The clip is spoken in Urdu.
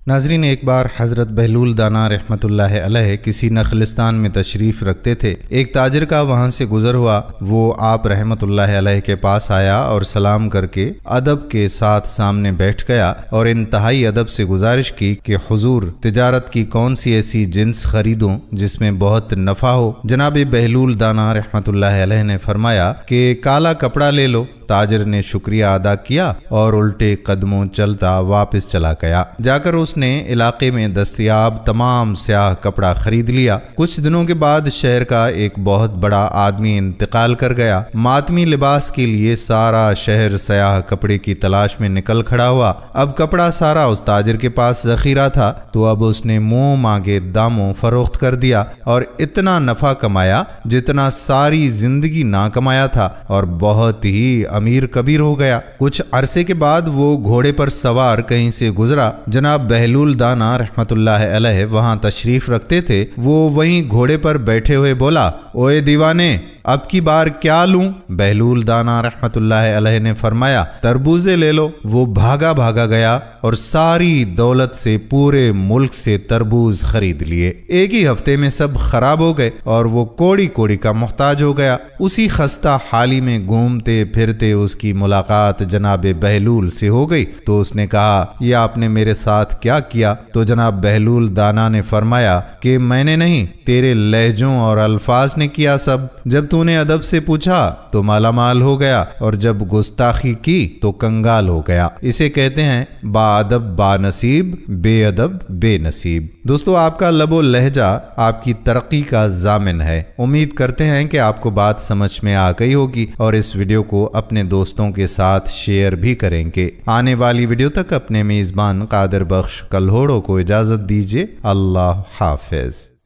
ناظرین، ایک بار حضرت بہلول دانا رحمت اللہ علیہ کسی نخلستان میں تشریف رکھتے تھے۔ ایک تاجر کا وہاں سے گزر ہوا، وہ آپ رحمت اللہ علیہ کے پاس آیا اور سلام کر کے ادب کے ساتھ سامنے بیٹھ گیا اور انتہائی ادب سے گزارش کی کہ حضور، تجارت کی کون سی ایسی جنس خریدوں جس میں بہت نفع ہو؟ جناب بہلول دانا رحمت اللہ علیہ نے فرمایا کہ کالا کپڑا لے لو۔ تاجر نے شکریہ ادا کیا اور الٹے قدموں چلتا واپس چلا گیا۔ جا کر اس نے علاقے میں دستیاب تمام سیاہ کپڑا خرید لیا۔ کچھ دنوں کے بعد شہر کا ایک بہت بڑا آدمی انتقال کر گیا۔ ماتمی لباس کے لیے سارا شہر سیاہ کپڑے کی تلاش میں نکل کھڑا ہوا۔ اب کپڑا سارا اس تاجر کے پاس ذخیرہ تھا، تو اب اس نے منہ مانگے داموں فروخت کر دیا اور اتنا نفع کمایا جتنا ساری زندگی نہ کمایا تھا، اور بہت ہی امیر کبیر ہو گیا۔ کچھ عرصے کے بعد وہ گھوڑے پر سوار کہیں سے گزرا۔ جناب بہلول دانا رحمت اللہ علیہ وہاں تشریف رکھتے تھے۔ وہ وہیں گھوڑے پر بیٹھے ہوئے بولا، اوے دیوانے، اب کی بار کیا لوں؟ بہلول دانا رحمت اللہ علیہ نے فرمایا، تربوزے لے لو۔ وہ بھاگا بھاگا گیا اور ساری دولت سے پورے ملک سے تربوز خرید لیے۔ ایک ہی ہفتے میں سب خراب ہو گئے اور وہ کوڑی کوڑی کا محتاج ہو گیا۔ اسی خستہ حالی میں گھومتے پھرتے اس کی ملاقات جناب بہلول سے ہو گئی، تو اس نے کہا، یہ آپ نے میرے ساتھ کیا کیا؟ تو جناب بہلول دانا نے فرمایا کہ میں نے نہیں، تیرے لہجوں اور الفاظ نے کیا سب۔ جب تو نے ادب سے پوچھا تو مالا مال ہو گیا، اور جب گستاخی کی تو کنگال ہو گیا۔ اسے کہتے ہیں با ادب با نصیب، بے ادب بے نصیب۔ دوستو، آپ کا لب و لہجہ آپ کی ترقی کا ضامن ہے۔ امید کرتے ہیں کہ آپ کو بات سمجھ میں آ گئی ہوگی اور اس ویڈیو کو اپنے دوستوں کے ساتھ شیئر بھی کریں گے۔ آنے والی ویڈیو تک اپنے میزبان قادر بخش کلہوڑوں کو اجازت دیجیے۔ اللہ حافظ۔